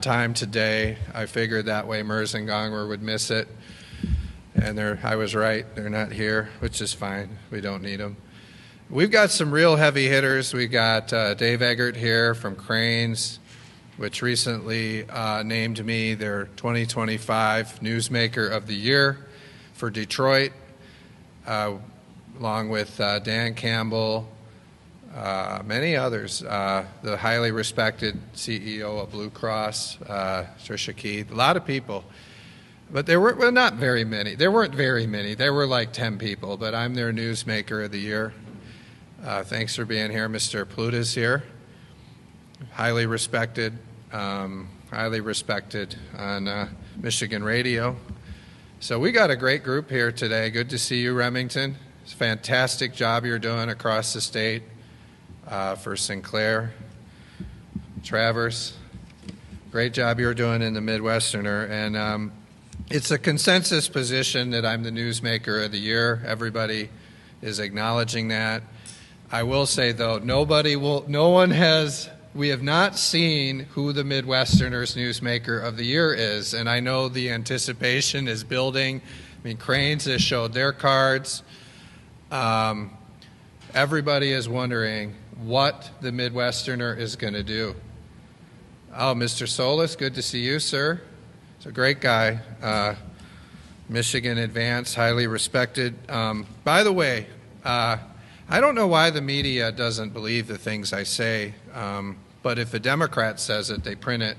time today. I figured that way Mers and Gongwer would miss it. And I was right. They're not here, which is fine. We don't need them. We've got some real heavy hitters. We got Dave Eggert here from Cranes, which recently named me their 2025 Newsmaker of the Year for Detroit, along with Dan Campbell, many others. The highly respected CEO of Blue Cross, Tricia Keith, a lot of people. But there were not very many. There weren't very many. There were like 10 people, but I'm their Newsmaker of the Year. Thanks for being here. Mr. Pluta's here. Highly respected on Michigan radio. So we got a great group here today. Good to see you, Remington. It's a fantastic job you're doing across the state for Sinclair. Travers, great job you're doing in the Midwesterner. And it's a consensus position that I'm the Newsmaker of the Year. Everybody is acknowledging that. I will say, though, we have not seen who the Midwesterner's Newsmaker of the Year is, and I know the anticipation is building. I mean, Cranes has showed their cards. Everybody is wondering what the Midwesterner is going to do. Oh, Mr. Solis, good to see you, sir. He's a great guy. Michigan Advance, highly respected. By the way, I don't know why the media doesn't believe the things I say, but if a Democrat says it, they print it.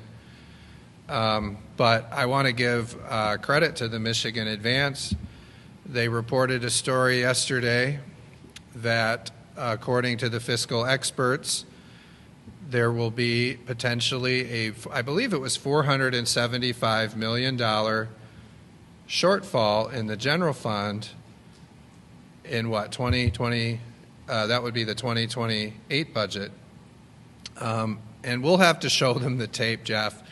But I want to give credit to the Michigan Advance. They reported a story yesterday that, according to the fiscal experts, there will be potentially I believe it was $475 million shortfall in the general fund in 2020. That would be the 2028 budget. And we'll have to show them the tape, Jeff.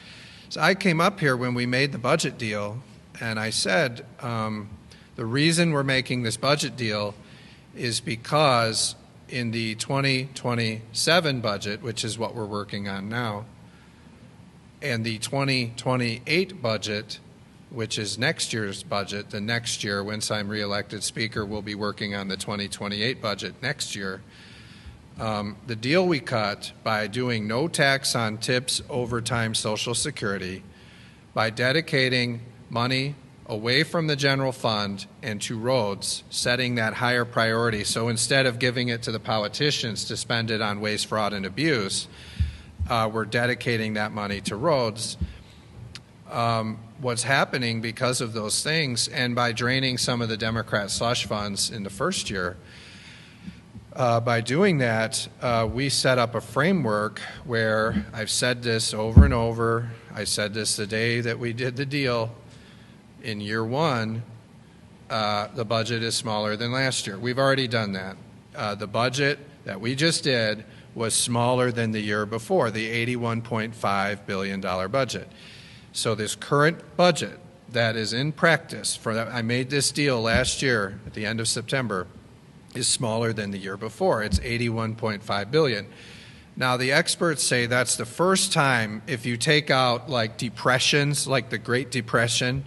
So I came up here when we made the budget deal, and I said the reason we're making this budget deal is because in the 2027 budget, which is what we're working on now, and the 2028 budget, which is next year's budget, the next year, once I'm reelected Speaker, we'll be working on the 2028 budget next year. The deal we cut by doing no tax on tips, overtime, Social Security, by dedicating money away from the general fund and to roads, setting that higher priority. So instead of giving it to the politicians to spend it on waste, fraud, and abuse, we're dedicating that money to roads. What's happening because of those things, and by draining some of the Democrat slush funds in the first year, by doing that, we set up a framework where I've said this over and over. I said this the day that we did the deal. In year one, the budget is smaller than last year. We've already done that. The budget that we just did was smaller than the year before, the $81.5 billion budget. So this current budget that is in practice, I made this deal last year at the end of September, is smaller than the year before. It's $81.5 billion. Now, the experts say that's the first time, if you take out like depressions, like the Great Depression,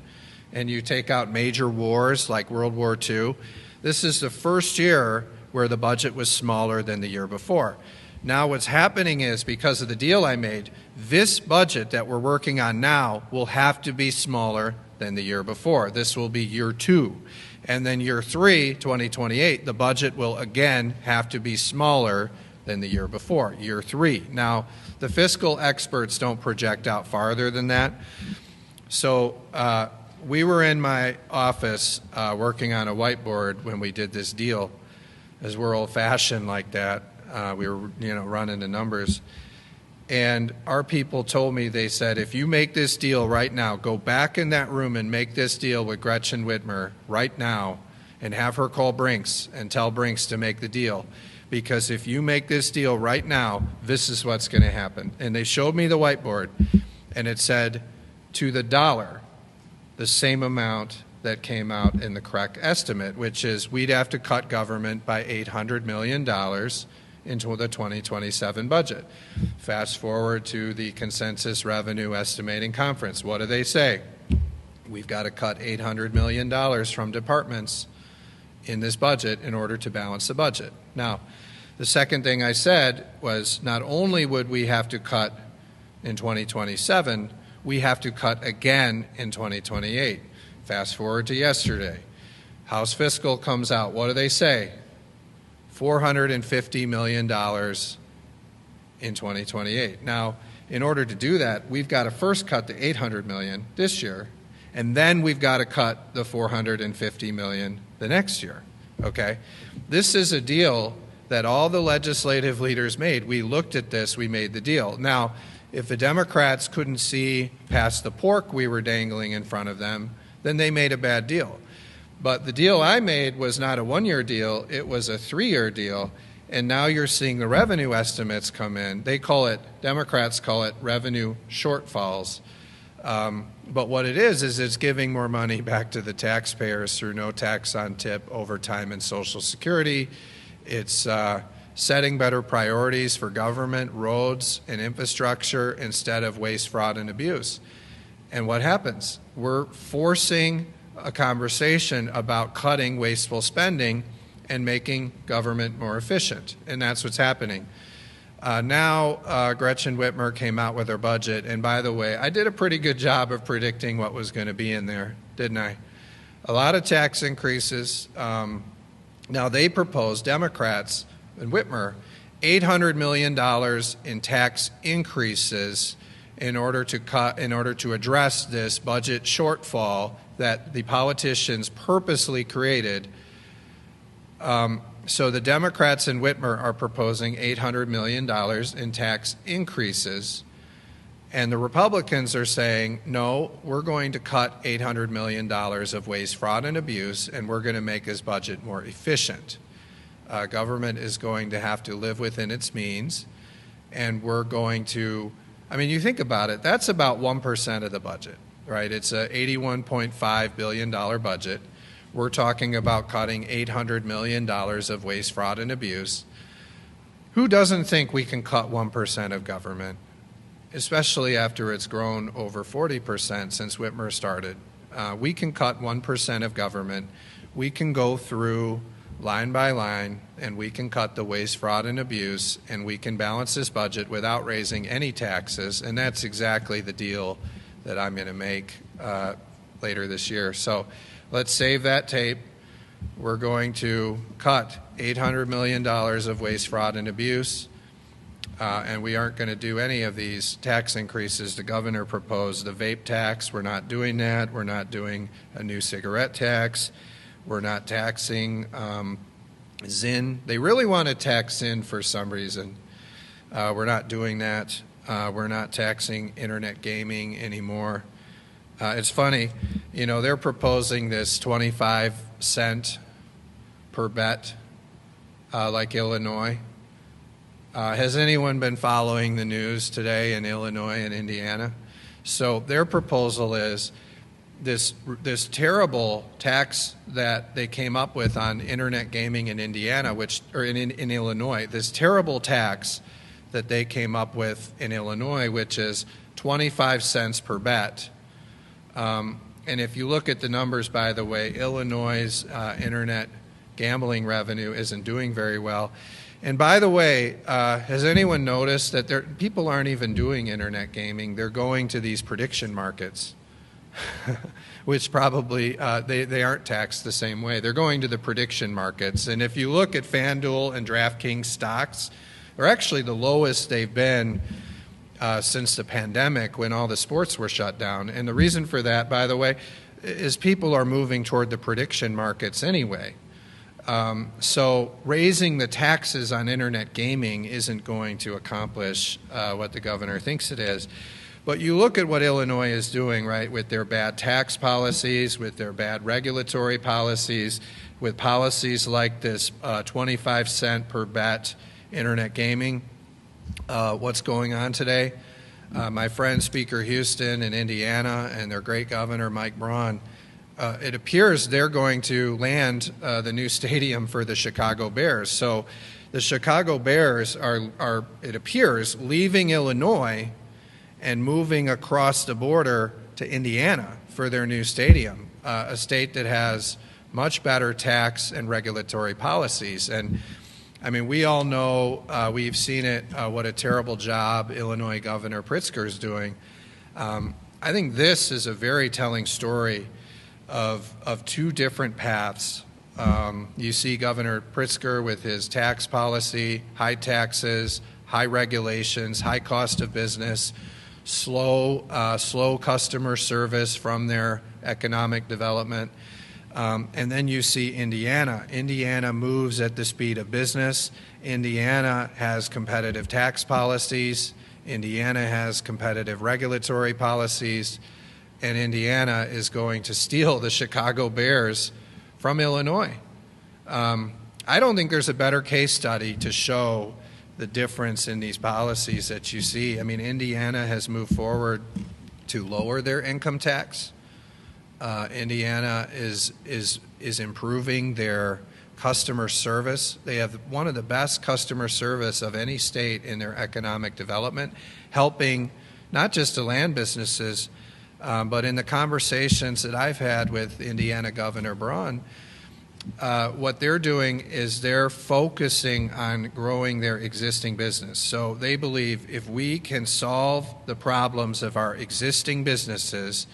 and you take out major wars like World War II, this is the first year where the budget was smaller than the year before. Now what's happening is, because of the deal I made, this budget that we're working on now will have to be smaller than the year before. This will be year two. And then year three, 2028, the budget will again have to be smaller than the year before, year three. Now, the fiscal experts don't project out farther than that. So we were in my office working on a whiteboard when we did this deal, as we're old-fashioned like that. We were, running the numbers. And our people told me, they said, if you make this deal right now, go back in that room and make this deal with Gretchen Whitmer right now and have her call Brinks and tell Brinks to make the deal. Because if you make this deal right now, this is what's going to happen. And they showed me the whiteboard, and it said, to the dollar, the same amount that came out in the correct estimate, which is we'd have to cut government by $800 million into the 2027 budget. Fast forward to the Consensus Revenue Estimating Conference. What do they say? We've got to cut $800 million from departments in this budget in order to balance the budget. Now, the second thing I said was not only would we have to cut in 2027, we have to cut again in 2028. Fast forward to yesterday. House Fiscal comes out. What do they say? $450 million in 2028. Now, in order to do that, we've got to first cut the $800 million this year, and then we've got to cut the $450 million the next year, okay? This is a deal that all the legislative leaders made. We looked at this, we made the deal. Now, if the Democrats couldn't see past the pork we were dangling in front of them, then they made a bad deal. But the deal I made was not a one-year deal, it was a 3-year deal, and now you're seeing the revenue estimates come in. They call it, Democrats call it revenue shortfalls. But what it is it's giving more money back to the taxpayers through no tax on tip, overtime, and Social Security. It's setting better priorities for government, roads, and infrastructure instead of waste, fraud, and abuse. And what happens? We're forcing a conversation about cutting wasteful spending and making government more efficient. And that's what's happening. Now, Gretchen Whitmer came out with her budget. And by the way, I did a pretty good job of predicting what was going to be in there, didn't I? A lot of tax increases. Now, they proposed, Democrats and Whitmer, $800 million in tax increases in order to address this budget shortfall that the politicians purposely created. So the Democrats and Whitmer are proposing $800 million in tax increases, and the Republicans are saying, no, we're going to cut $800 million of waste, fraud, and abuse, and we're going to make this budget more efficient. Government is going to have to live within its means, and we're going to, I mean, you think about it, that's about 1% of the budget, right? It's a $81.5 billion budget. We're talking about cutting $800 million of waste, fraud, and abuse. Who doesn't think we can cut 1% of government, especially after it's grown over 40% since Whitmer started? We can cut 1% of government. We can go through line by line, and we can cut the waste, fraud, and abuse, and we can balance this budget without raising any taxes, and that's exactly the deal that I'm going to make later this year. So let's save that tape. We're going to cut $800 million of waste, fraud, and abuse, and we aren't going to do any of these tax increases the governor proposed. The vape tax, we're not doing that. We're not doing a new cigarette tax. We're not taxing Zinn. They really want to tax Zinn for some reason. We're not doing that. We're not taxing internet gaming anymore. It's funny, you know, they're proposing this 25 cent per bet like Illinois. Has anyone been following the news today in Illinois and Indiana? So their proposal is this terrible tax that they came up with on internet gaming in Indiana, in Illinois, this terrible tax that they came up with in Illinois, which is 25 cents per bet. And if you look at the numbers, by the way, Illinois' internet gambling revenue isn't doing very well. And by the way, has anyone noticed that people aren't even doing internet gaming? They're going to these prediction markets, which probably they aren't taxed the same way. They're going to the prediction markets. And if you look at FanDuel and DraftKings stocks, they're actually the lowest they've been since the pandemic when all the sports were shut down. And the reason for that, by the way, is people are moving toward the prediction markets anyway. So raising the taxes on internet gaming isn't going to accomplish what the governor thinks it is. But you look at what Illinois is doing, right, with their bad tax policies, with their bad regulatory policies, with policies like this 25 cent per bet internet gaming. What's going on today? My friend Speaker Houston in Indiana and their great governor Mike Braun, it appears they're going to land the new stadium for the Chicago Bears. So the Chicago Bears are, it appears, leaving Illinois and moving across the border to Indiana for their new stadium, a state that has much better tax and regulatory policies. And I mean, we all know, we've seen it, what a terrible job Illinois Governor Pritzker is doing. I think this is a very telling story of two different paths. You see Governor Pritzker with his tax policy, high taxes, high regulations, high cost of business, slow customer service from their economic development. And then you see Indiana. Indiana moves at the speed of business. Indiana has competitive tax policies. Indiana has competitive regulatory policies. And Indiana is going to steal the Chicago Bears from Illinois. I don't think there's a better case study to show the difference in these policies that you see. I mean, Indiana has moved forward to lower their income tax. Indiana is improving their customer service. They have one of the best customer service of any state in their economic development, helping not just the land businesses, but in the conversations that I've had with Indiana Governor Braun, what they're doing is they're focusing on growing their existing business. So they believe if we can solve the problems of our existing businesses,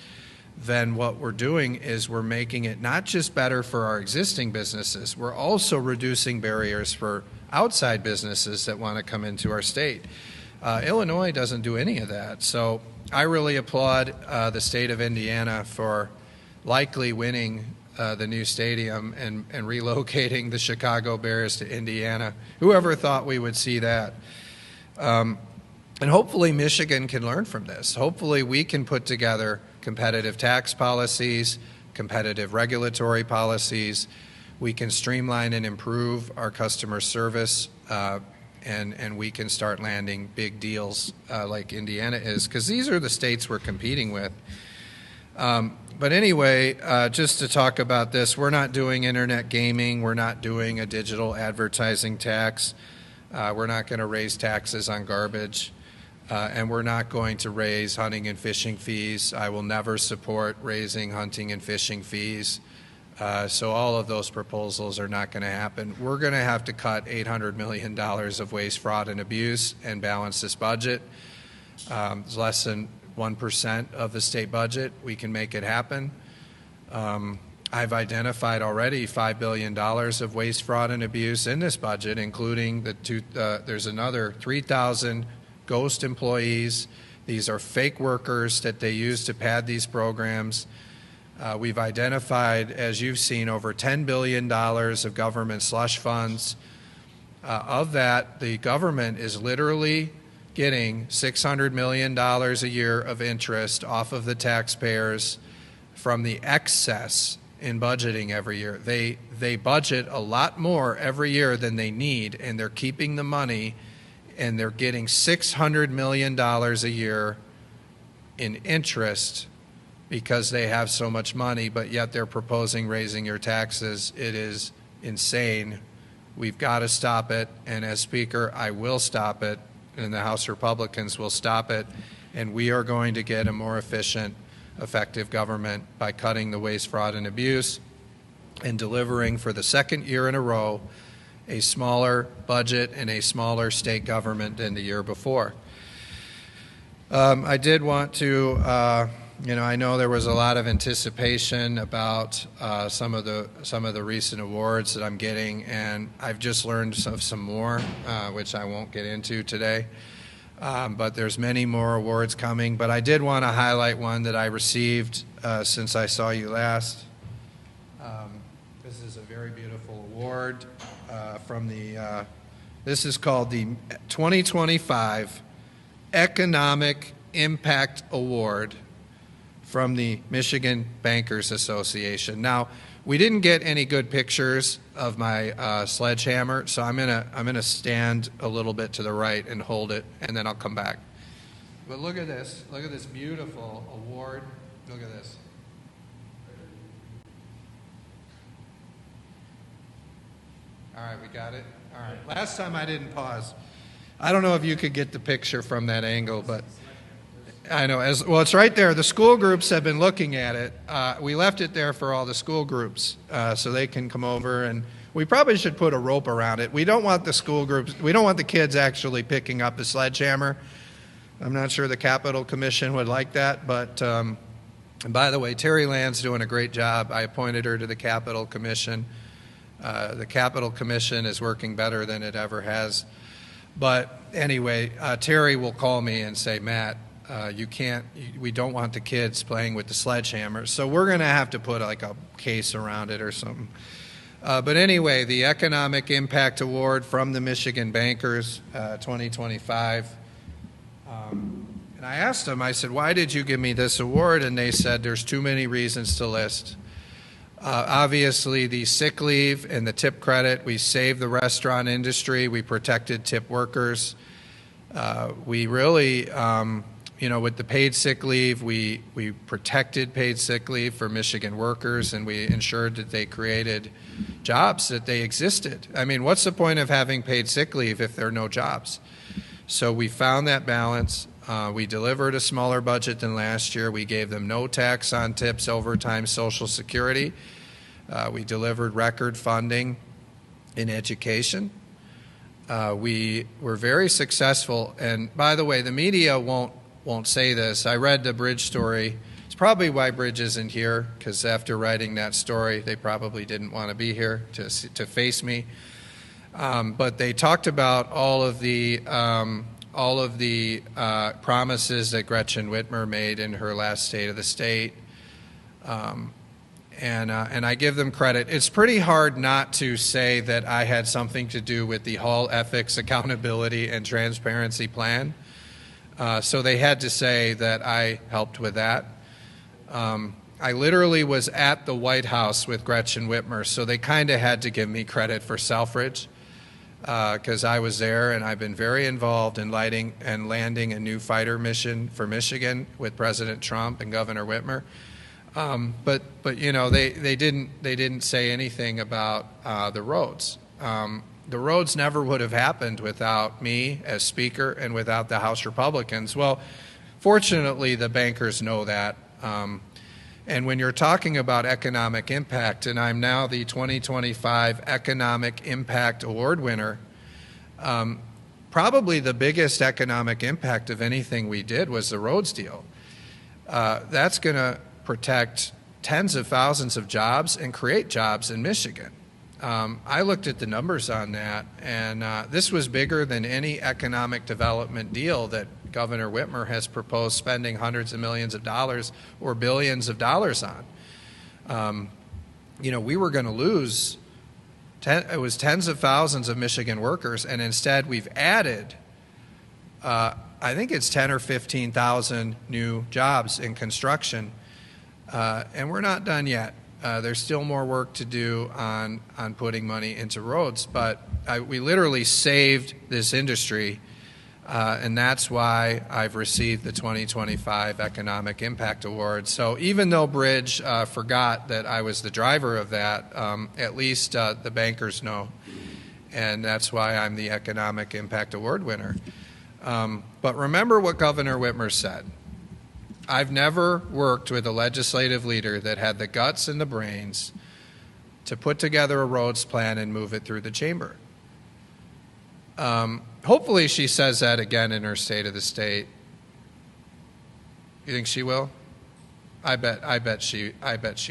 then what we're doing is we're making it not just better for our existing businesses, we're also reducing barriers for outside businesses that want to come into our state. Illinois doesn't do any of that. So I really applaud the state of Indiana for likely winning the new stadium and relocating the Chicago Bears to Indiana. Whoever thought we would see that? And hopefully Michigan can learn from this. Hopefully we can put together competitive tax policies, competitive regulatory policies. We can streamline and improve our customer service, and we can start landing big deals like Indiana is, because these are the states we're competing with. But anyway, just to talk about this, we're not doing internet gaming. We're not doing a digital advertising tax. We're not going to raise taxes on garbage. And we're not going to raise hunting and fishing fees. I will never support raising hunting and fishing fees. So all of those proposals are not going to happen. We're going to have to cut $800 million of waste, fraud, and abuse and balance this budget. It's less than 1% of the state budget. We can make it happen. I've identified already $5 billion of waste, fraud, and abuse in this budget, including there's another 3,000 ghost employees. These are fake workers that they use to pad these programs. We've identified, as you've seen, over $10 billion of government slush funds. Of that, the government is literally getting $600 million a year of interest off of the taxpayers from the excess in budgeting every year. They budget a lot more every year than they need, and they're keeping the money, and they're getting $600 million a year in interest because they have so much money, but yet they're proposing raising your taxes. It is insane. We've got to stop it, and as Speaker, I will stop it, and the House Republicans will stop it, and we are going to get a more efficient, effective government by cutting the waste, fraud, and abuse and delivering for the second year in a row a smaller budget and a smaller state government than the year before. I did want to, I know there was a lot of anticipation about some of the recent awards that I'm getting, and I've just learned of some more, which I won't get into today. But there's many more awards coming. But I did want to highlight one that I received since I saw you last. This is a very beautiful award from the, this is called the 2025 Economic Impact Award from the Michigan Bankers Association. Now, we didn't get any good pictures of my sledgehammer, so I'm gonna stand a little bit to the right and hold it, and then I'll come back. But look at this beautiful award. Look at this. All right, we got it? All right. Last time I didn't pause. I don't know if you could get the picture from that angle, but I know. Well, it's right there. The school groups have been looking at it. We left it there for all the school groups so they can come over, and we probably should put a rope around it. We don't want the school groups, we don't want the kids actually picking up a sledgehammer. I'm not sure the Capitol Commission would like that, but and by the way, Terry Land's doing a great job. I appointed her to the Capitol Commission. The Capitol Commission is working better than it ever has. But anyway, Terry will call me and say, Matt, we don't want the kids playing with the sledgehammers. So we're going to have to put like a case around it or something. But anyway, the Economic Impact Award from the Michigan Bankers, 2025. And I asked them, I said, why did you give me this award? And they said, there's too many reasons to list. Obviously, the sick leave and the tip credit, we saved the restaurant industry. We protected tip workers. We really, with the paid sick leave, we protected paid sick leave for Michigan workers, and we ensured that they created jobs, that they existed. I mean, what's the point of having paid sick leave if there are no jobs? So we found that balance. We delivered a smaller budget than last year. We gave them no tax on tips, overtime, Social Security. We delivered record funding in education. We were very successful. And by the way, the media won't say this. I read the Bridge story. It's probably why Bridge isn't here, because after writing that story, they probably didn't want to be here to face me. But they talked about all of the promises that Gretchen Whitmer made in her last State of the State, and I give them credit. It's pretty hard not to say that I had something to do with the Hall Ethics, Accountability, and Transparency Plan. So they had to say that I helped with that. I literally was at the White House with Gretchen Whitmer, so they kind of had to give me credit for Selfridge. Because I was there, and I've been very involved in lighting and landing a new fighter mission for Michigan with President Trump and Governor Whitmer. But they didn't say anything about the roads. The roads never would have happened without me as Speaker and without the House Republicans. Well, fortunately, the bankers know that. And when you're talking about economic impact, and I'm now the 2025 Economic Impact Award winner, probably the biggest economic impact of anything we did was the roads deal. That's going to protect tens of thousands of jobs and create jobs in Michigan. I looked at the numbers on that, and this was bigger than any economic development deal that Governor Whitmer has proposed spending hundreds of millions of dollars or billions of dollars on. We were going to lose, it was tens of thousands of Michigan workers, and instead we've added, I think it's 10 or 15,000 new jobs in construction, and we're not done yet. There's still more work to do on putting money into roads, but we literally saved this industry. And that's why I've received the 2025 Economic Impact Award. So even though Bridge forgot that I was the driver of that, at least the bankers know. And that's why I'm the Economic Impact Award winner. But remember what Governor Whitmer said. I've never worked with a legislative leader that had the guts and the brains to put together a roads plan and move it through the chamber. Hopefully she says that again in her State of the State. You think she will? I bet she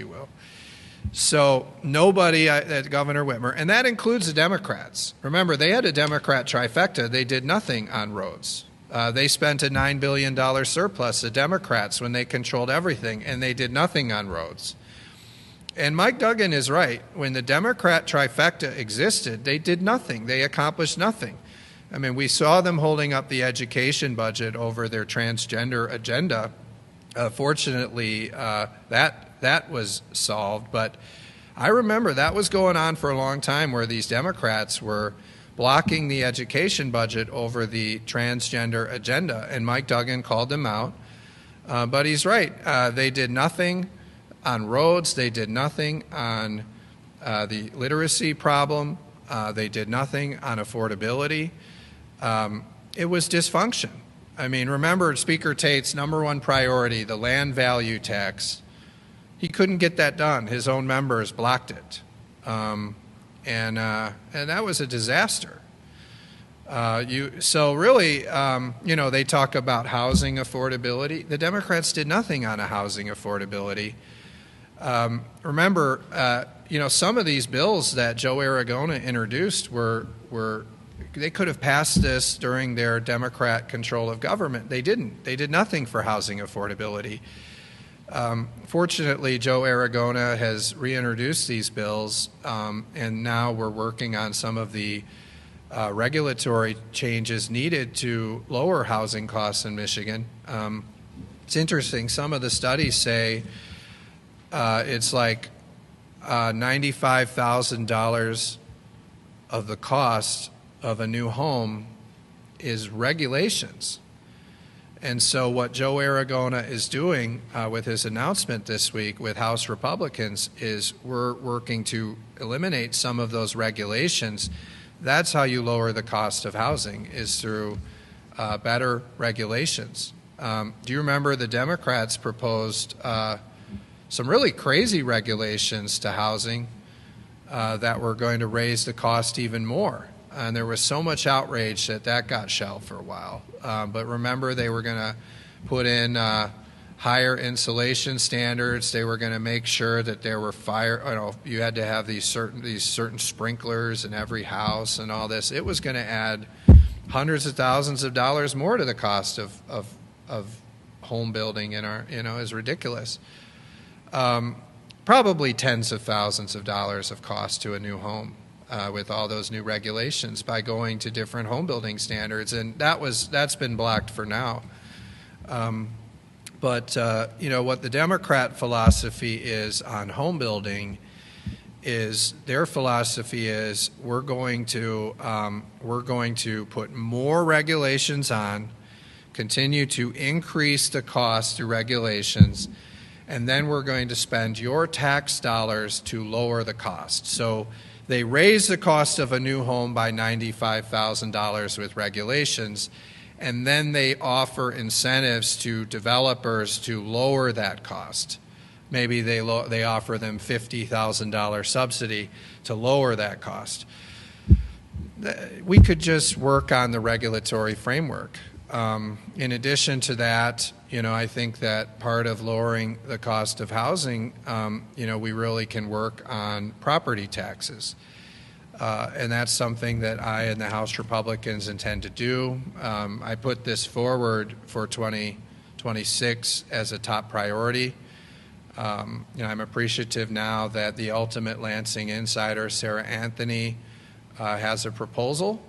will. So nobody, Governor Whitmer, and that includes the Democrats. Remember, they had a Democrat trifecta. They did nothing on roads. They spent a $9 billion surplus, the Democrats, when they controlled everything, and they did nothing on roads. And Mike Duggan is right. When the Democrat trifecta existed, they did nothing. They accomplished nothing. I mean, we saw them holding up the education budget over their transgender agenda. Fortunately, that was solved. But I remember that was going on for a long time, where these Democrats were blocking the education budget over the transgender agenda. And Mike Duggan called them out. But he's right. They did nothing on roads. They did nothing on the literacy problem. They did nothing on affordability. It was dysfunction. I mean, remember Speaker Tate's number one priority, the land value tax. He couldn't get that done. His own members blocked it. And that was a disaster. So really, they talk about housing affordability. The Democrats did nothing on a housing affordability. Remember, some of these bills that Joe Aragona introduced they could have passed this during their Democrat control of government. They didn't. They did nothing for housing affordability. Fortunately, Joe Aragona has reintroduced these bills, and now we're working on some of the regulatory changes needed to lower housing costs in Michigan. It's interesting. Some of the studies say it's like $95,000 of the cost of a new home is regulations. And so what Joe Aragona is doing with his announcement this week with House Republicans is we're working to eliminate some of those regulations. That's how you lower the cost of housing, is through better regulations. Do you remember the Democrats proposed some really crazy regulations to housing that were going to raise the cost even more? And there was so much outrage that got shelved for a while. But remember, they were going to put in higher insulation standards. They were going to make sure that there were you had to have these certain sprinklers in every house and all this. It was going to add hundreds of thousands of dollars more to the cost of home building in our, is ridiculous. Probably tens of thousands of dollars of cost to a new home. With all those new regulations by going to different home building standards, and that's been blocked for now. But what the Democrat philosophy is on home building is their philosophy is we're going to put more regulations on, continue to increase the cost through regulations, and then we're going to spend your tax dollars to lower the cost. So they raise the cost of a new home by $95,000 with regulations, and then they offer incentives to developers to lower that cost. Maybe they offer them $50,000 subsidy to lower that cost. We could just work on the regulatory framework. In addition to that, I think that part of lowering the cost of housing, we really can work on property taxes. And that's something that I and the House Republicans intend to do. I put this forward for 2026 as a top priority. I'm appreciative now that the ultimate Lansing insider, Sarah Anthony, has a proposal.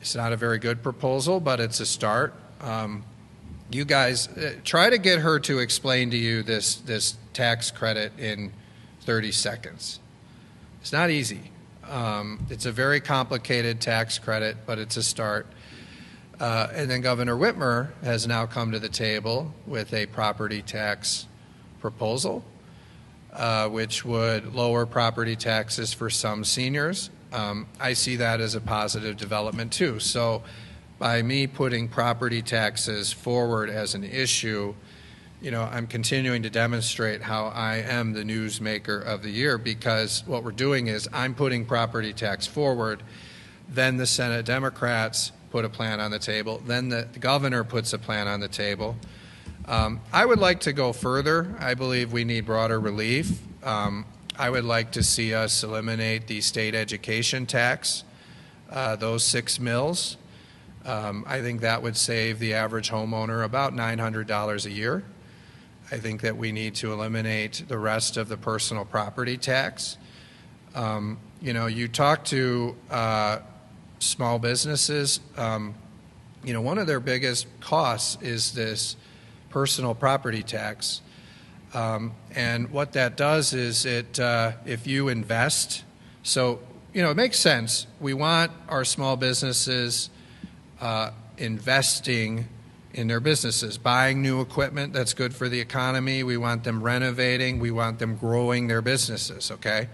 It's not a very good proposal, but it's a start. You guys, try to get her to explain to you this tax credit in 30 seconds. It's not easy. It's a very complicated tax credit, but it's a start. And then Governor Whitmer has now come to the table with a property tax proposal, which would lower property taxes for some seniors. I see that as a positive development too. So by me putting property taxes forward as an issue, I'm continuing to demonstrate how I am the newsmaker of the year, because what we're doing is I'm putting property tax forward, then the Senate Democrats put a plan on the table, then the governor puts a plan on the table. I would like to go further. I believe we need broader relief. I would like to see us eliminate the state education tax, those 6 mills. I think that would save the average homeowner about $900 a year. I think that we need to eliminate the rest of the personal property tax. You talk to small businesses, one of their biggest costs is this personal property tax. And what that does is if you invest, so, it makes sense. We want our small businesses investing in their businesses, buying new equipment that's good for the economy. We want them renovating. We want them growing their businesses, okay?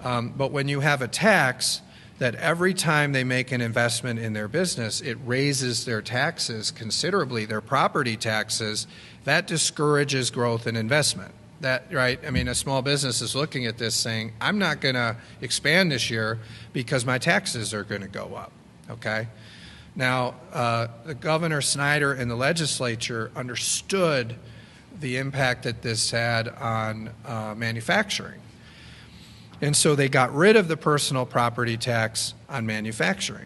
But when you have a tax that every time they make an investment in their business, it raises their taxes considerably, their property taxes, that discourages growth and investment. That, right? I mean, a small business is looking at this saying, I'm not going to expand this year because my taxes are going to go up, okay? Now, the Governor Snyder and the legislature understood the impact that this had on manufacturing. And so they got rid of the personal property tax on manufacturing.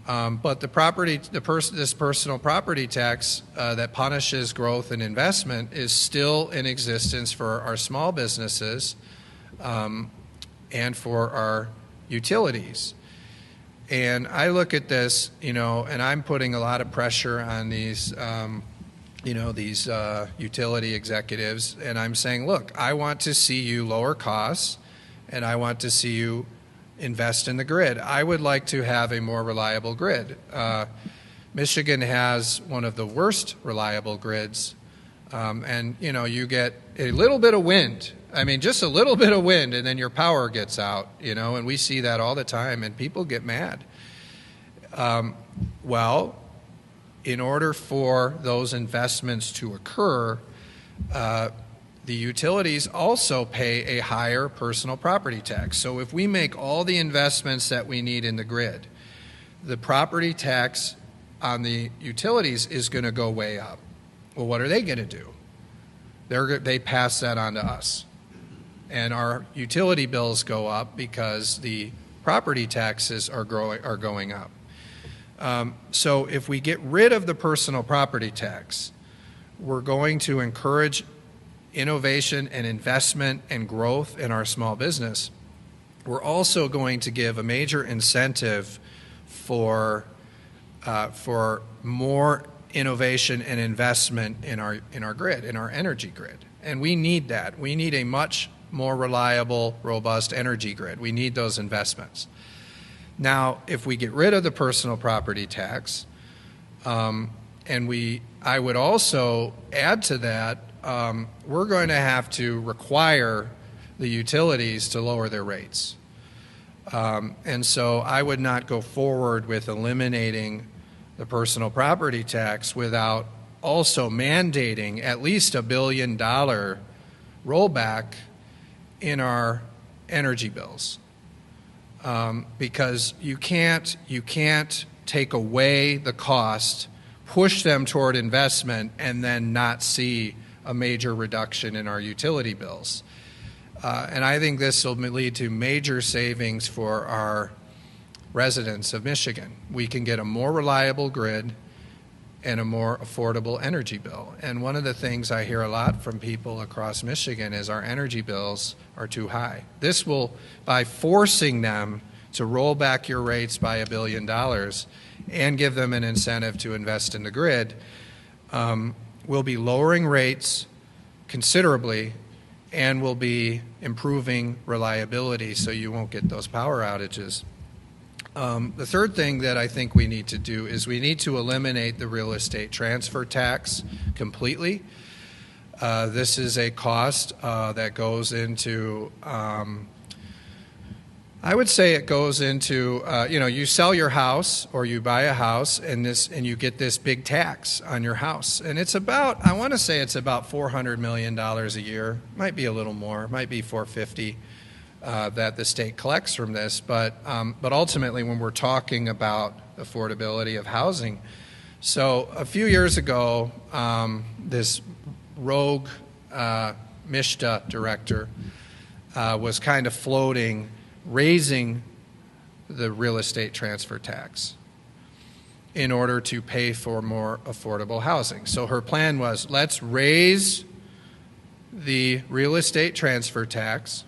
But this personal property tax that punishes growth and investment is still in existence for our small businesses and for our utilities. And I look at this, and I'm putting a lot of pressure on these, these utility executives, and I'm saying, look, I want to see you lower costs, and I want to see you invest in the grid. I would like to have a more reliable grid. Michigan has one of the worst reliable grids, and you get a little bit of wind. I mean, just a little bit of wind, and then your power gets out. And we see that all the time, and people get mad. Well, in order for those investments to occur, the utilities also pay a higher personal property tax. So if we make all the investments that we need in the grid, the property tax on the utilities is going to go way up. Well, what are they going to do? They pass that on to us. And our utility bills go up because the property taxes are going up. So if we get rid of the personal property tax, we're going to encourage innovation and investment and growth in our small business. We're also going to give a major incentive for more innovation and investment in our grid, in our energy grid. And we need that. We need a much more reliable, robust energy grid. We need those investments. Now, if we get rid of the personal property tax, I would also add to that, we're going to have to require the utilities to lower their rates. And so I would not go forward with eliminating the personal property tax without also mandating at least $1 billion rollback in our energy bills. Because you can't take away the cost, push them toward investment, and then not see a major reduction in our utility bills. And I think this will lead to major savings for our residents of Michigan. We can get a more reliable grid and a more affordable energy bill. And one of the things I hear a lot from people across Michigan is our energy bills are too high. This will, by forcing them to roll back your rates by $1 billion and give them an incentive to invest in the grid, we'll be lowering rates considerably and will be improving reliability so you won't get those power outages. The third thing that I think we need to do is we need to eliminate the real estate transfer tax completely. This is a cost that goes into, I would say it goes into, you sell your house or you buy a house and you get this big tax on your house. And it's about, I want to say it's about $400 million a year. Might be a little more, might be $450 that the state collects from this. But ultimately when we're talking about affordability of housing, so a few years ago, this rogue MISTA director was kind of floating raising the real estate transfer tax in order to pay for more affordable housing. So her plan was, let's raise the real estate transfer tax,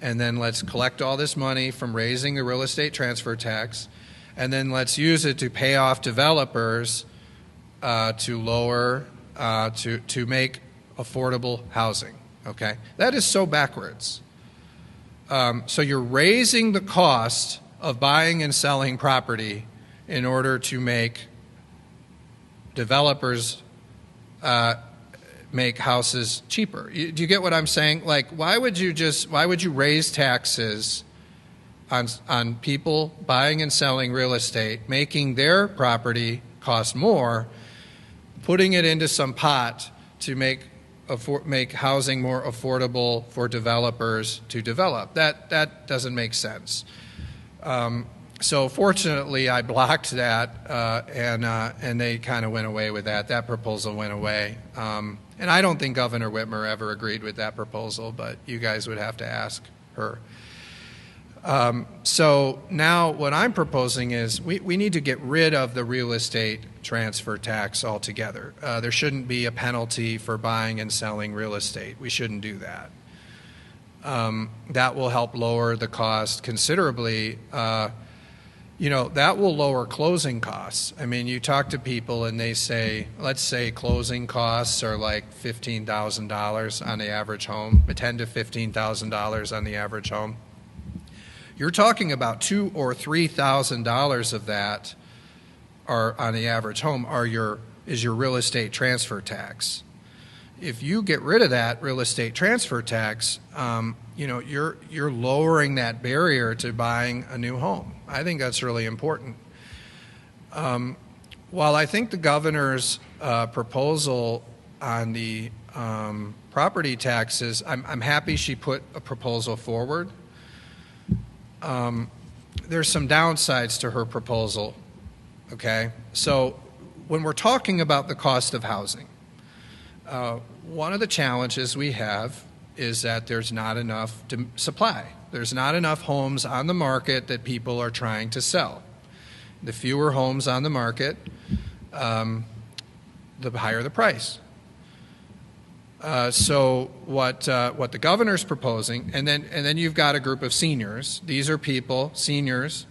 and then let's collect all this money from raising the real estate transfer tax, and then let's use it to pay off developers to make affordable housing. Okay? That is so backwards. So you're raising the cost of buying and selling property in order to make developers make houses cheaper. Do you get what I'm saying? Like, why would you raise taxes on people buying and selling real estate, making their property cost more, putting it into some pot to make housing more affordable for developers to develop? That doesn't make sense. So fortunately, I blocked that, and they kind of went away with that. That proposal went away. And I don't think Governor Whitmer ever agreed with that proposal, but you guys would have to ask her. So now what I'm proposing is we need to get rid of the real estate transfer tax altogether. There shouldn't be a penalty for buying and selling real estate. We shouldn't do that. That will help lower the cost considerably. That will lower closing costs. I mean, you talk to people and they say, let's say closing costs are like $15,000 on the average home, $10,000 to $15,000 on the average home. You're talking about $2,000 or $3,000 of that are on the average home is your real estate transfer tax. If you get rid of that real estate transfer tax, you're lowering that barrier to buying a new home. I think that's really important. While I think the governor's proposal on the property taxes, I'm happy she put a proposal forward. There's some downsides to her proposal, okay? So when we're talking about the cost of housing, one of the challenges we have is that there's not enough supply. There's not enough homes on the market that people are trying to sell. The fewer homes on the market, the higher the price. So what the governor's proposing, and then you've got a group of seniors. These are people, seniors.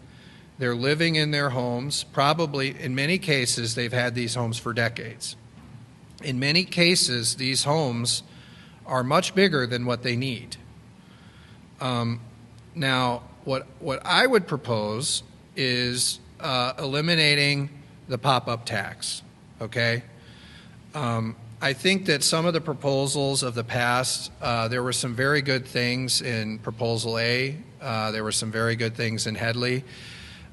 They're living in their homes. Probably, in many cases, they've had these homes for decades. In many cases, these homes are much bigger than what they need. Now, what I would propose is eliminating the pop-up tax, okay? I think that some of the proposals of the past, there were some very good things in Proposal A. There were some very good things in Headley.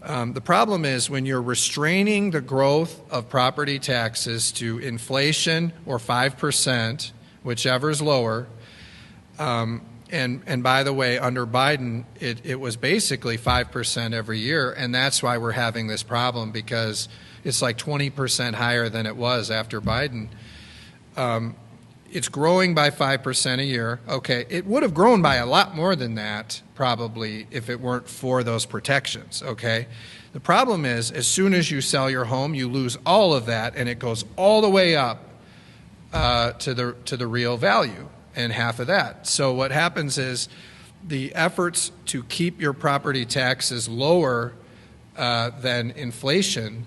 The problem is when you're restraining the growth of property taxes to inflation or 5%, whichever is lower, and by the way, under Biden, it was basically 5% every year, and that's why we're having this problem, because it's like 20% higher than it was after Biden. It's growing by 5% a year. Okay, it would have grown by a lot more than that probably if it weren't for those protections, okay? The problem is as soon as you sell your home, you lose all of that, and it goes all the way up to the real value and half of that. So what happens is the efforts to keep your property taxes lower than inflation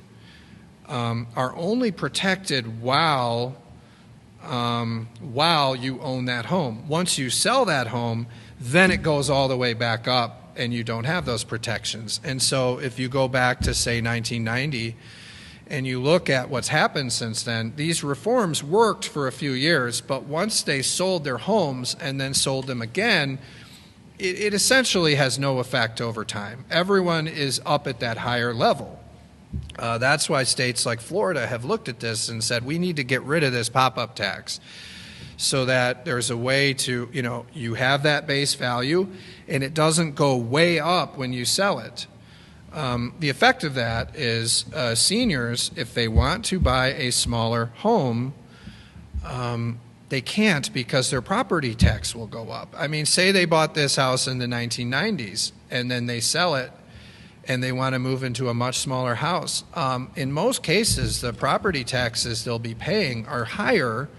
are only protected while you own that home. Once you sell that home, then it goes all the way back up and you don't have those protections. And so if you go back to, say, 1990 and you look at what's happened since then, these reforms worked for a few years, but once they sold their homes and then sold them again, it essentially has no effect over time. Everyone is up at that higher level. That's why states like Florida have looked at this and said, we need to get rid of this pop-up tax so that there's a way to, you have that base value and it doesn't go way up when you sell it. The effect of that is seniors, if they want to buy a smaller home, they can't because their property tax will go up. I mean, say they bought this house in the 1990s and then they sell it and they want to move into a much smaller house. In most cases, the property taxes they'll be paying are higher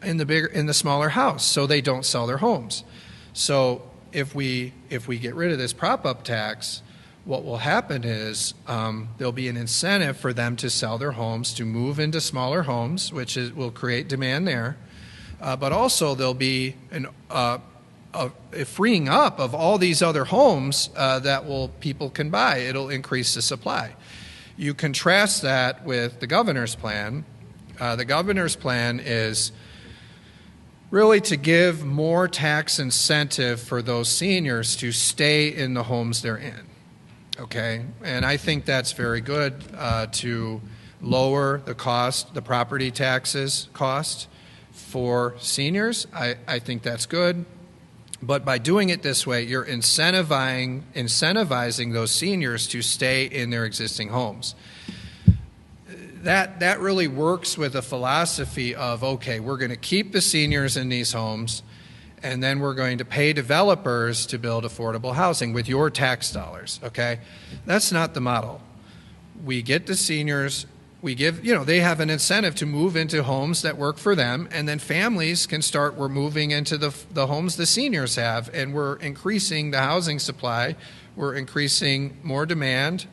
in the smaller house, so they don't sell their homes. So if we get rid of this prop-up tax, what will happen is there'll be an incentive for them to sell their homes, to move into smaller homes, which will create demand there. But also there'll be a freeing up of all these other homes that people can buy. It'll increase the supply. You contrast that with the governor's plan. The governor's plan is really to give more tax incentive for those seniors to stay in the homes they're in. Okay, and I think that's very good to lower the cost, the property taxes cost for seniors. I think that's good. But by doing it this way, you're incentivizing those seniors to stay in their existing homes. That really works with a philosophy of, okay, we're going to keep the seniors in these homes, and then we're going to pay developers to build affordable housing with your tax dollars, okay? That's not the model. We get the seniors, we give, they have an incentive to move into homes that work for them, and then families can start, we're moving into the homes the seniors have, and we're increasing the housing supply, we're increasing more demand,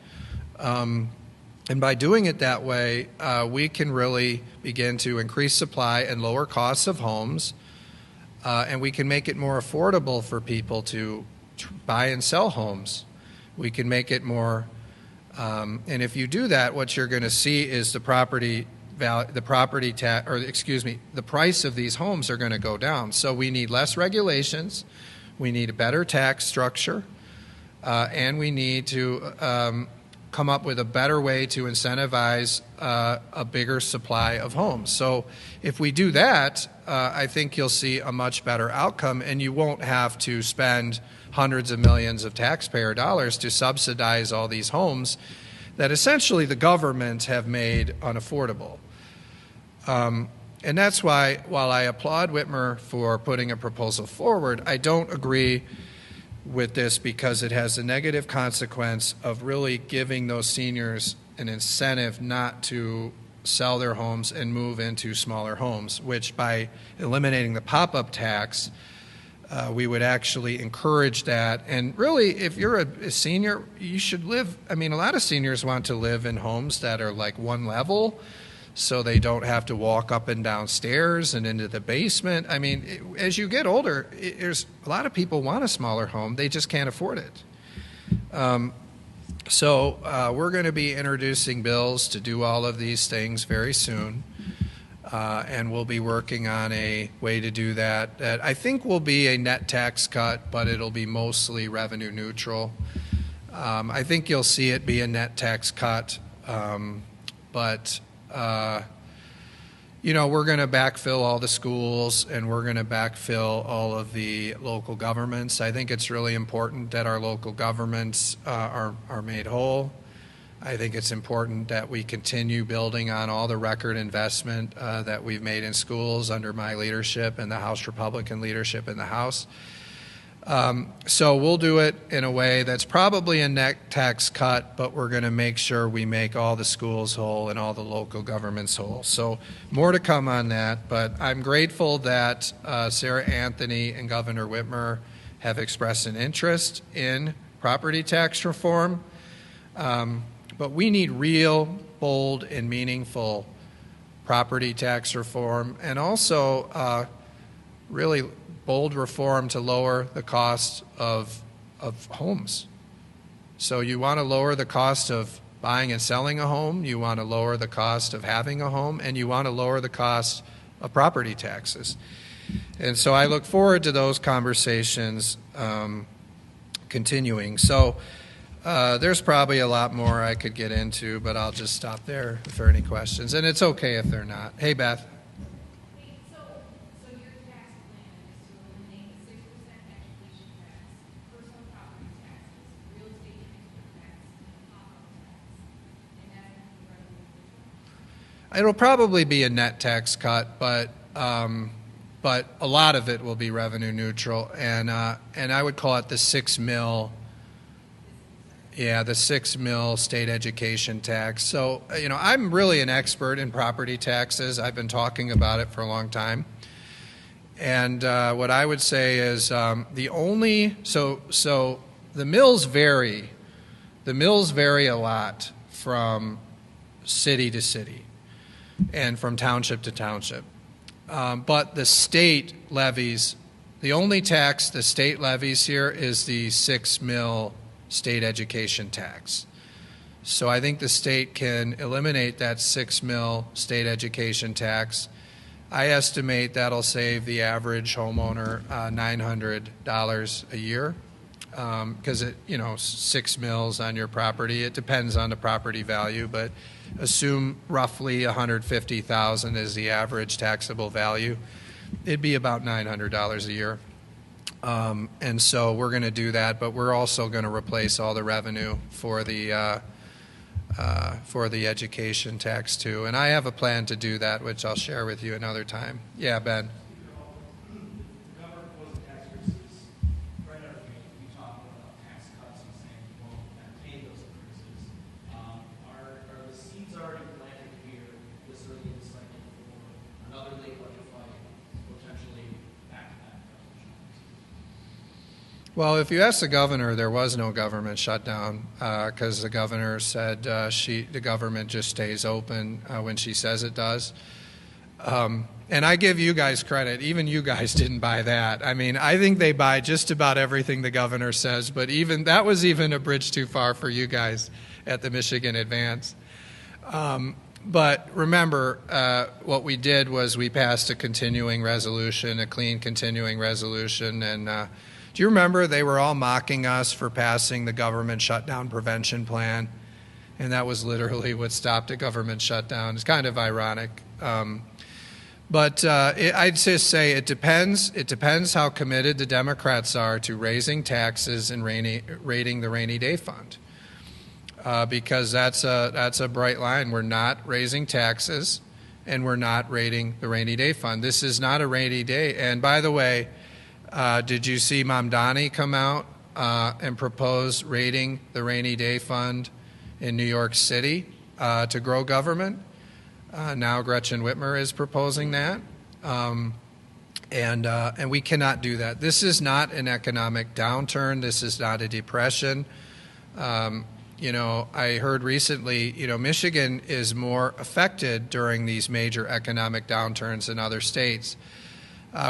and by doing it that way, we can really begin to increase supply and lower costs of homes, and we can make it more affordable for people to buy and sell homes. We can make it more, and if you do that, what you're going to see is the price of these homes are going to go down. So we need less regulations, we need a better tax structure, and we need to come up with a better way to incentivize a bigger supply of homes. So if we do that, I think you'll see a much better outcome, and you won't have to spend hundreds of millions of taxpayer dollars to subsidize all these homes that essentially the government have made unaffordable. And that's why, while I applaud Whitmer for putting a proposal forward, I don't agree with this because it has a negative consequence of really giving those seniors an incentive not to sell their homes and move into smaller homes, which by eliminating the pop-up tax, we would actually encourage that. And really, if you're a senior, you should live, a lot of seniors want to live in homes that are like one level, so they don't have to walk up and down stairs and into the basement. As you get older, there's a lot of people want a smaller home. They just can't afford it. So we're going to be introducing bills to do all of these things very soon, and we'll be working on a way to do that I think will be a net tax cut, but it'll be mostly revenue neutral. I think you'll see it be a net tax cut, but we're going to backfill all the schools, and we're going to backfill all of the local governments. I think it's really important that our local governments are made whole. I think it's important that we continue building on all the record investment that we've made in schools under my leadership and the House Republican leadership in the House. So we'll do it in a way that's probably a net tax cut, but we're going to make sure we make all the schools whole and all the local governments whole. So more to come on that, but I'm grateful that Sarah Anthony and Governor Whitmer have expressed an interest in property tax reform, but we need real, bold, and meaningful property tax reform, and also really bold reform to lower the cost of homes. So you want to lower the cost of buying and selling a home, you want to lower the cost of having a home, and you want to lower the cost of property taxes. And so I look forward to those conversations continuing. So there's probably a lot more I could get into, but I'll just stop there if there are any questions. And it's okay if they're not. Hey, Beth. It'll probably be a net tax cut, but a lot of it will be revenue neutral, and I would call it the $6 million. Yeah, the $6 million state education tax. So I'm really an expert in property taxes. I've been talking about it for a long time, and what I would say is so the mills vary. The mills vary a lot from city to city and from township to township. But the state levies, the only tax the state levies here is the $6 million state education tax. So I think the state can eliminate that $6 million state education tax I estimate that'll save the average homeowner $900 a year, because it, 6 mills on your property. It depends on the property value, but assume roughly $150,000 is the average taxable value. It'd be about $900 a year. And so we're going to do that, but we're also going to replace all the revenue for the education tax too. And I have a plan to do that, which I'll share with you another time. Yeah, Ben. Well, if you ask the governor, there was no government shutdown because the governor said the government just stays open when she says it does. And I give you guys credit. Even you guys didn't buy that. I mean, I think they buy just about everything the governor says, but even that was even a bridge too far for you guys at the Michigan Advance. But remember, what we did was we passed a continuing resolution, a clean continuing resolution, and do you remember they were all mocking us for passing the government shutdown prevention plan? And that was literally what stopped a government shutdown. It's kind of ironic. But I'd just say it depends. It depends how committed the Democrats are to raising taxes and raiding the rainy day fund. Because that's a bright line. We're not raising taxes, and we're not raiding the rainy day fund. This is not a rainy day. And by the way, did you see Mamdani come out and propose raiding the rainy day fund in New York City to grow government? Now Gretchen Whitmer is proposing that, and we cannot do that. This is not an economic downturn. This is not a depression. I heard recently, Michigan is more affected during these major economic downturns than other states.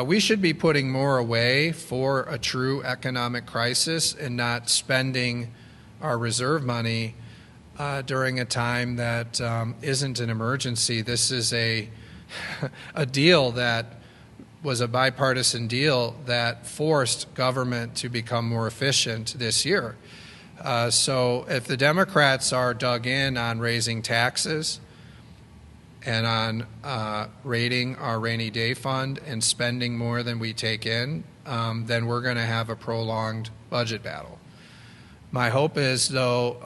We should be putting more away for a true economic crisis and not spending our reserve money during a time that isn't an emergency. This is a deal that was a bipartisan deal that forced government to become more efficient this year. So if the Democrats are dug in on raising taxes and on raiding our rainy day fund and spending more than we take in, then we're going to have a prolonged budget battle. My hope is, though,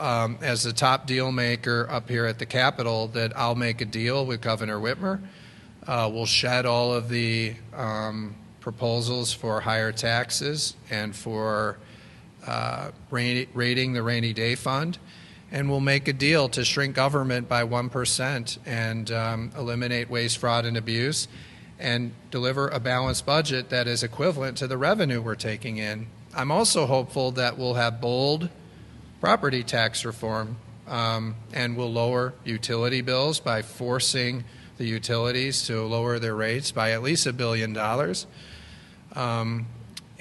as the top deal maker up here at the Capitol, that I'll make a deal with Governor Whitmer. We'll shed all of the proposals for higher taxes and for raiding the rainy day fund, and we'll make a deal to shrink government by 1% and eliminate waste, fraud, and abuse, and deliver a balanced budget that is equivalent to the revenue we're taking in. I'm also hopeful that we'll have bold property tax reform, and we'll lower utility bills by forcing the utilities to lower their rates by at least $1 billion.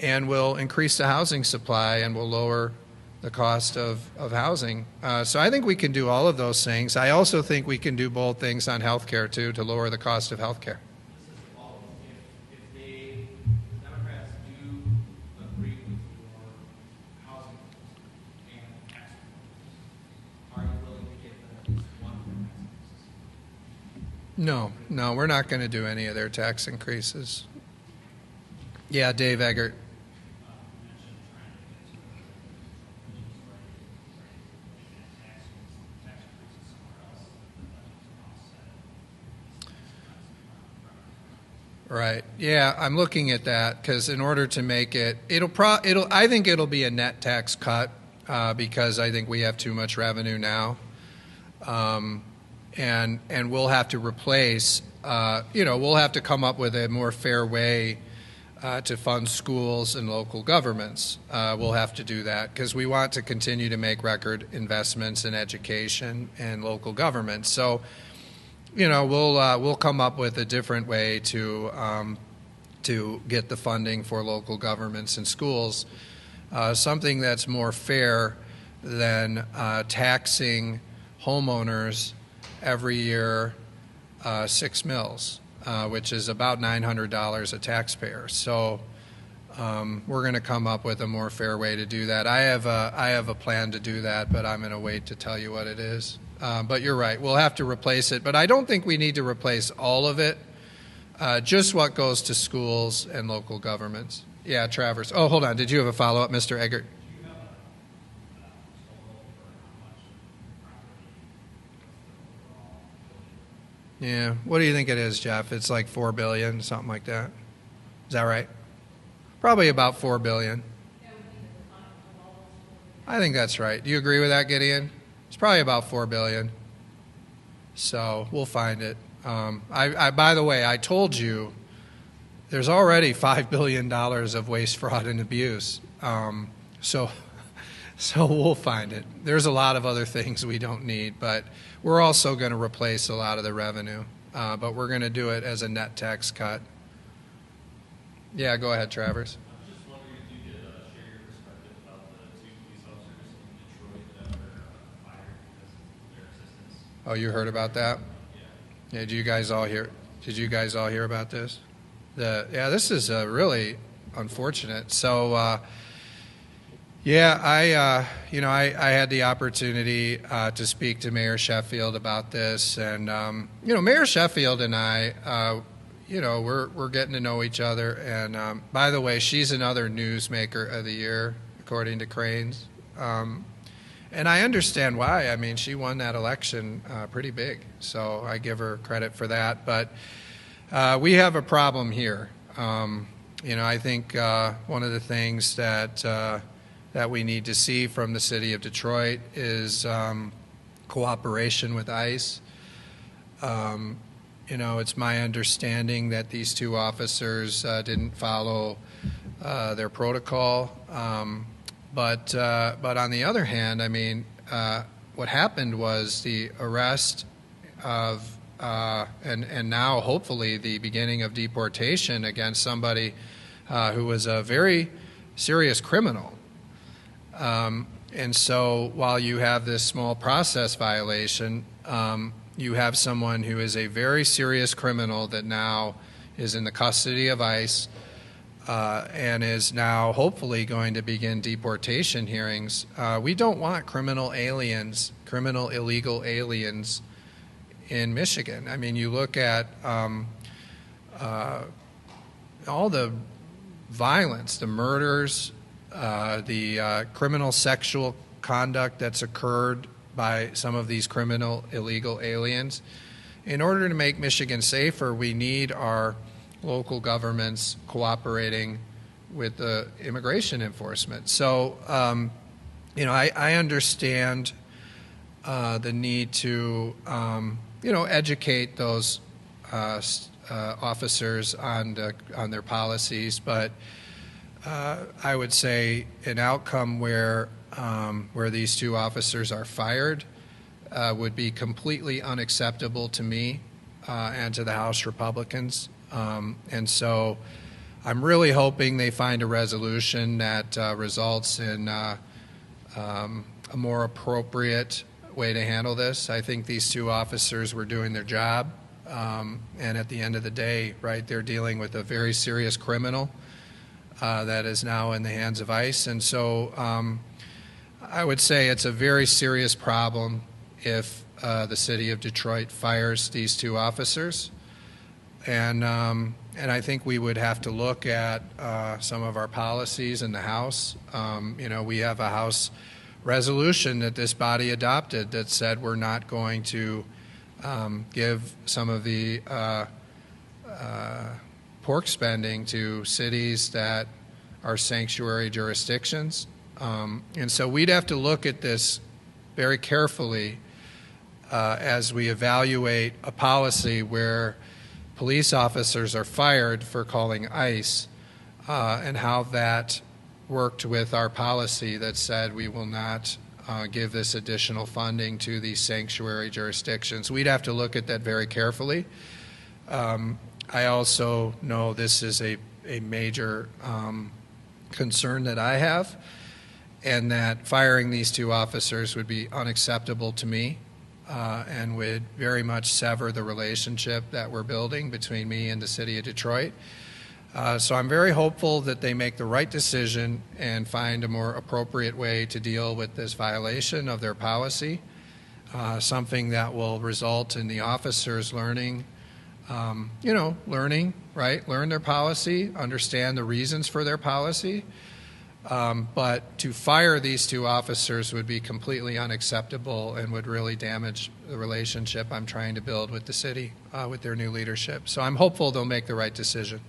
And we'll increase the housing supply, and we'll lower the cost of housing. So I think we can do all of those things. I also think we can do bold things on health care, too, to lower the cost of health care. If the Democrats do agree with your housing and tax reforms, are you willing to give them at least one of their tax increases? No, we're not going to do any of their tax increases. Yeah, Dave Eggert. Right. Yeah, I'm looking at that because in order to make it, I think it'll be a net tax cut because I think we have too much revenue now, and we'll have to replace. We'll have to come up with a more fair way to fund schools and local governments. We'll have to do that because we want to continue to make record investments in education and local government. So. We'll come up with a different way to get the funding for local governments and schools, something that's more fair than taxing homeowners every year 6 mills. which is about $900 a taxpayer. So we're going to come up with a more fair way to do that. I have a plan to do that, but I'm going to wait to tell you what it is. But you're right. We'll have to replace it. But I don't think we need to replace all of it, just what goes to schools and local governments. Yeah, Travers. Oh, hold on. Did you have a follow-up, Mr. Eggert? Yeah. What do you think it is, Jeff? It's like $4 billion, something like that. Is that right? Probably about $4 billion. I think that's right. Do you agree with that, Gideon? It's probably about $4 billion. So we'll find it. By the way, I told you there's already $5 billion of waste, fraud, and abuse. So we'll find it. There's a lot of other things we don't need, but we're also going to replace a lot of the revenue. But we're going to do it as a net tax cut. Yeah, go ahead, Travers. I was just wondering if you could share your perspective about the two police officers in Detroit that were fired because of their assistance. Oh, you heard about that? Yeah. Yeah. Did you guys all hear about this? This is really unfortunate. So, I had the opportunity to speak to Mayor Sheffield about this, and Mayor Sheffield and I, we're getting to know each other. And by the way, she's another newsmaker of the year, according to Cranes. And I understand why. I mean, she won that election pretty big, so I give her credit for that. But we have a problem here. I think one of the things that we need to see from the city of Detroit is cooperation with ICE. It's my understanding that these two officers didn't follow their protocol. But on the other hand, I mean, what happened was the arrest of and now hopefully the beginning of deportation against somebody who was a very serious criminal. And so while you have this small process violation, you have someone who is a very serious criminal that now is in the custody of ICE and is now hopefully going to begin deportation hearings. We don't want criminal illegal aliens in Michigan. I mean, you look at all the violence, the murders, the criminal sexual conduct that's occurred by some of these criminal illegal aliens. In order to make Michigan safer, we need our local governments cooperating with the immigration enforcement. So, I understand the need to, educate those officers on their policies, but I would say an outcome where these two officers are fired would be completely unacceptable to me and to the House Republicans. And so I'm really hoping they find a resolution that results in a more appropriate way to handle this. I think these two officers were doing their job. And at the end of the day, right, they're dealing with a very serious criminal that is now in the hands of ICE. And so I would say it's a very serious problem if the city of Detroit fires these two officers. And I think we would have to look at some of our policies in the House. We have a House resolution that this body adopted that said we're not going to give some of the pork spending to cities that are sanctuary jurisdictions. And so we'd have to look at this very carefully as we evaluate a policy where police officers are fired for calling ICE and how that worked with our policy that said we will not give this additional funding to these sanctuary jurisdictions. We'd have to look at that very carefully. I also know this is a major concern that I have, and that firing these two officers would be unacceptable to me. and would very much sever the relationship that we're building between me and the city of Detroit. So I'm very hopeful that they make the right decision and find a more appropriate way to deal with this violation of their policy, something that will result in the officers learning, right? Learn their policy, understand the reasons for their policy. But to fire these two officers would be completely unacceptable and would really damage the relationship I'm trying to build with the city, with their new leadership. So I'm hopeful they'll make the right decision.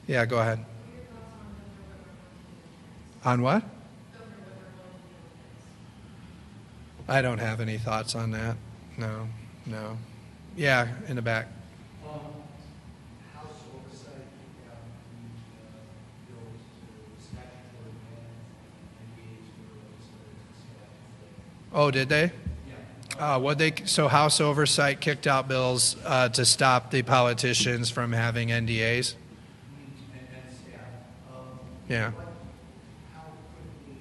Yeah, go ahead. On what? I don't have any thoughts on that. No. Yeah, in the back. House oversight the bills to statutory ban engage with legislators and staff. Oh, did they? Yeah. So House Oversight kicked out bills to stop the politicians from having NDAs? And staff. Yeah. How quickly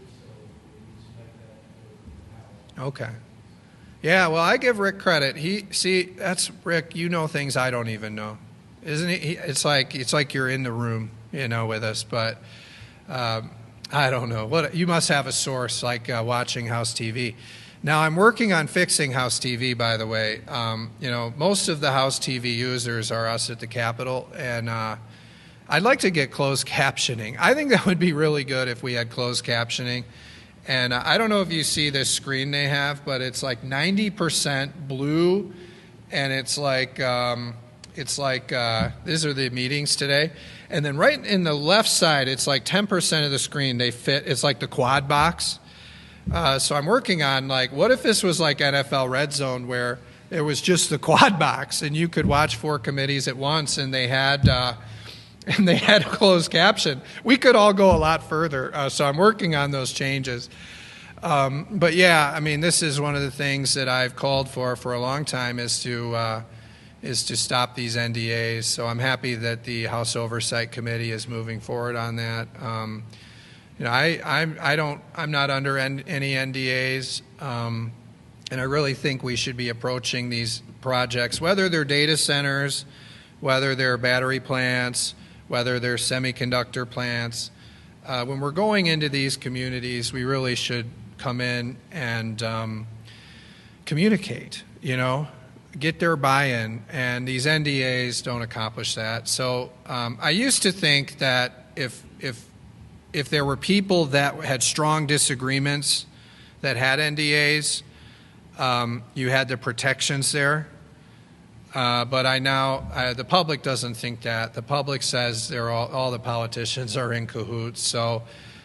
or so would you expect that to go to the House? Okay. Yeah, well, I give Rick credit. That's Rick. You know things I don't even know, isn't he? It's like you're in the room, with us. But I don't know. What you must have a source like watching House TV. Now I'm working on fixing House TV. By the way, most of the House TV users are us at the Capitol, and I'd like to get closed captioning. I think that would be really good if we had closed captioning. And I don't know if you see this screen they have, but it's like 90% blue, and it's like these are the meetings today. And then right in the left side, it's like 10% of the screen they fit. It's like the quad box. So I'm working on what if this was like NFL Red Zone where it was just the quad box and you could watch 4 committees at once and they had closed caption. We could all go a lot further. So I'm working on those changes. But yeah, I mean, this is one of the things that I've called for a long time is to stop these NDAs. So I'm happy that the House Oversight Committee is moving forward on that. I'm not under any NDAs, and I really think we should be approaching these projects, whether they're data centers, whether they're battery plants, whether they're semiconductor plants. When we're going into these communities, we really should come in and communicate, get their buy-in, and these NDAs don't accomplish that. So I used to think that if there were people that had strong disagreements that had NDAs, you had the protections there. But the public doesn't think that. The public says all the politicians are in cahoots. So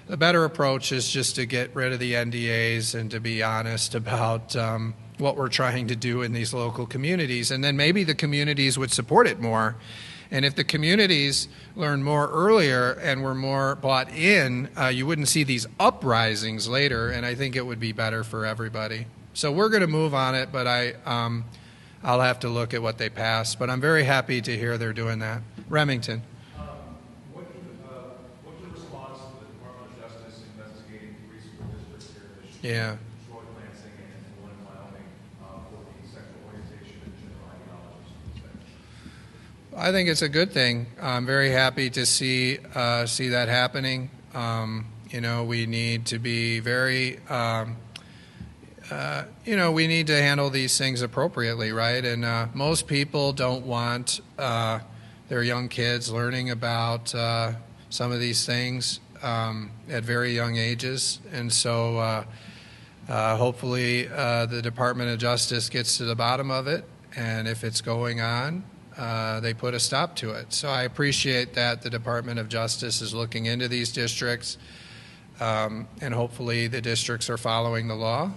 the better approach is just to get rid of the NDAs and to be honest about what we're trying to do in these local communities. And then maybe the communities would support it more. And if the communities learn more earlier and were more bought in, you wouldn't see these uprisings later, and I think it would be better for everybody. So we're going to move on it, but I'll have to look at what they passed. But I'm very happy to hear they're doing that. Remington. What's your response to the Department of Justice investigating 3 school districts here in Michigan, Yeah. Detroit, Lansing, and one in Wyoming, for the sexual orientation and gender ideologies? I think it's a good thing. I'm very happy to see that happening. We need to be very, we need to handle these things appropriately, right? And most people don't want their young kids learning about some of these things at very young ages. And so hopefully the Department of Justice gets to the bottom of it. And if it's going on, they put a stop to it. So I appreciate that the Department of Justice is looking into these districts, and hopefully the districts are following the law.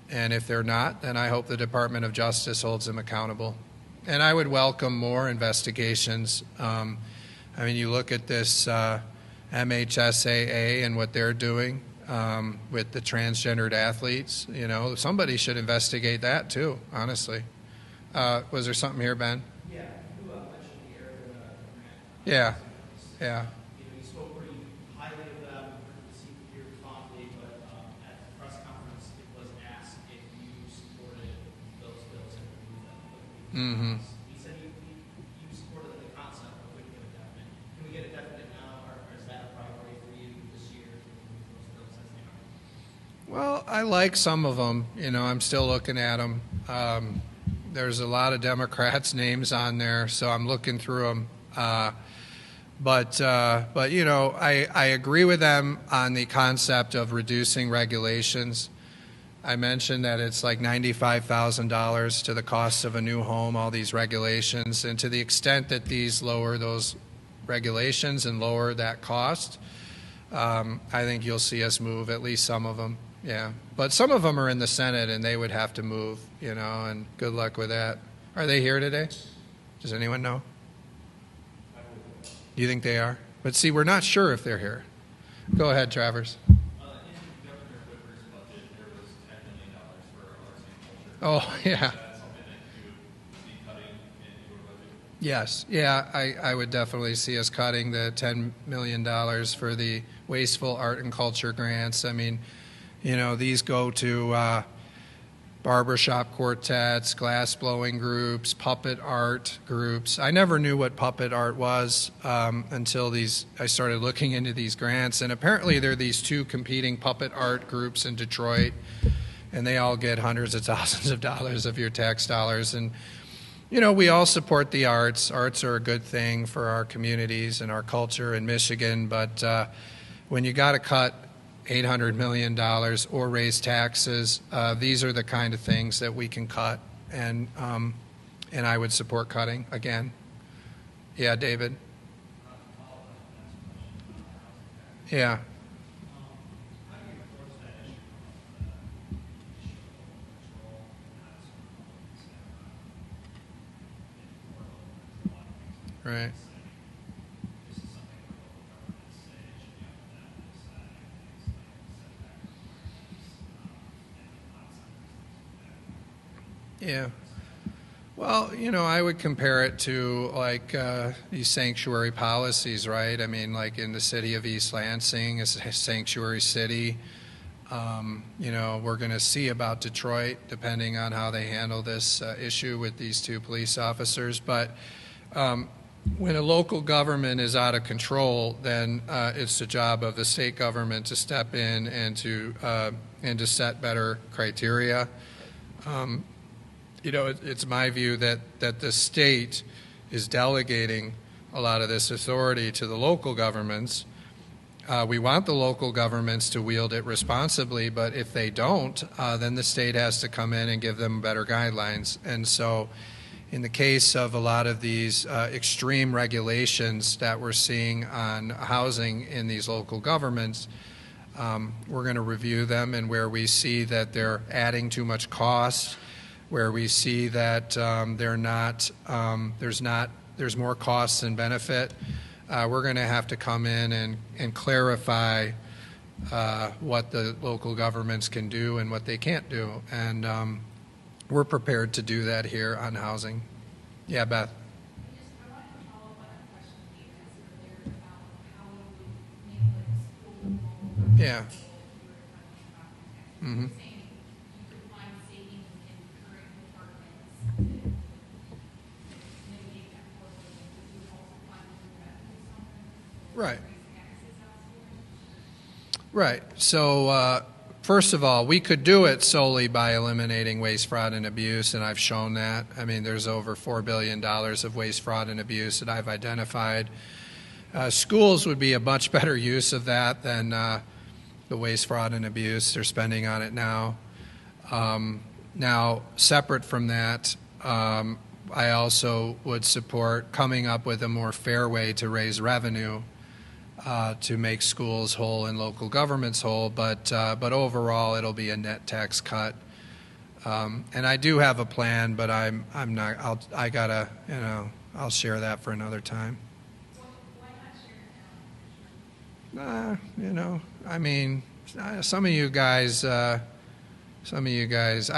And if they're not, then I hope the Department of Justice holds them accountable. And I would welcome more investigations. You look at this MHSAA and what they're doing with the transgendered athletes. Somebody should investigate that too, honestly. Was there something here, Ben? Yeah, you mentioned the Arizona grant. Yeah, yeah. You spoke pretty highly of them, received here fondly, but at the press conference, it was asked if you support Mm-hmm. He said you supported the concept, but couldn't get a definite. Can we get a definite now, or is that a priority for you this year? Those bills as they are? Well, I like some of them. I'm still looking at them. There's a lot of Democrats' names on there, so I'm looking through them. But I agree with them on the concept of reducing regulations. I mentioned that it's like $95,000 to the cost of a new home, all these regulations, and to the extent that these lower those regulations and lower that cost, I think you'll see us move at least some of them. Yeah, but some of them are in the Senate, and they would have to move, and good luck with that. Are they here today? Does anyone know? You think they are? But see, we're not sure if they're here. Go ahead, Travers. In Governor Whipper's budget, there was $10 million for arts and culture. Oh, yeah. Is that something that you would see cutting in your budget? Yes. Yeah, I would definitely see us cutting the $10 million for the wasteful art and culture grants. I mean, these go to barbershop quartets, glass blowing groups, puppet art groups. I never knew what puppet art was until I started looking into these grants. And apparently there are these two competing puppet art groups in Detroit, and they all get hundreds of thousands of dollars of your tax dollars. And, we all support the arts. Arts are a good thing for our communities and our culture in Michigan. But when you got to cut $800 million or raise taxes, these are the kind of things that we can cut, and I would support cutting again. Yeah, David. Yeah. How do you approach that issue of control and Right. this is something the local governments say should be up to them to decide things like setback requirements and Yeah. Well, I would compare it to like these sanctuary policies, right? I mean, like in the city of East Lansing, it's a sanctuary city. We're going to see about Detroit, depending on how they handle this issue with these two police officers. But when a local government is out of control, then it's the job of the state government to step in and to set better criteria. It's my view that the state is delegating a lot of this authority to the local governments. We want the local governments to wield it responsibly, but if they don't, then the state has to come in and give them better guidelines. And so in the case of a lot of these extreme regulations that we're seeing on housing in these local governments, we're going to review them, and where we see that they're adding too much cost, where we see that there's more costs than benefit, we're going to have to come in and clarify what the local governments can do and what they can't do. And we're prepared to do that here on housing. Yeah, Beth. I wanted to follow up on a question that you asked earlier about how we would make like school Yeah. Mm-hmm. Saying you could find savings in current departments to mitigate that portion. Would you also find revenue something? Right. Raise taxes elsewhere? Right. So first of all, we could do it solely by eliminating waste, fraud, and abuse, and I've shown that. I mean, there's over $4 billion of waste, fraud, and abuse that I've identified. Schools would be a much better use of that than the waste, fraud, and abuse they're spending on it now. Now, separate from that, I also would support coming up with a more fair way to raise revenue to make schools whole and local governments whole, but overall it'll be a net tax cut. And I do have a plan, but I'm not. I'll share that for another time. Why not share it now? I mean, some of you guys. I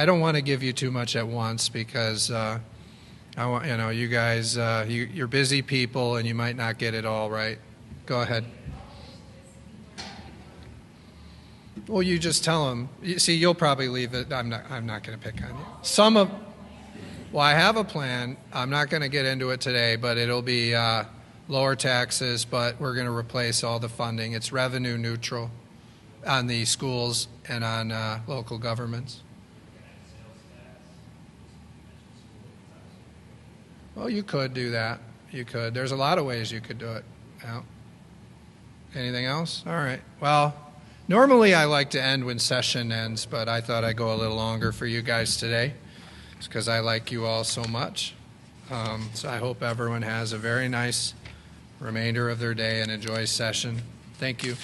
don't want to give you too much at once because I want you guys. You're busy people and you might not get it all right. Go ahead. Well, you just tell them. You see, you'll probably leave it. I'm not going to pick on you. Well, I have a plan. I'm not going to get into it today, but it'll be lower taxes, but we're going to replace all the funding. It's revenue neutral on the schools and on local governments. Well, you could do that. You could. There's a lot of ways you could do it. Yeah. Anything else? All right. Well, normally I like to end when session ends, but I thought I'd go a little longer for you guys today. It's because I like you all so much. So I hope everyone has a very nice remainder of their day and enjoys session. Thank you.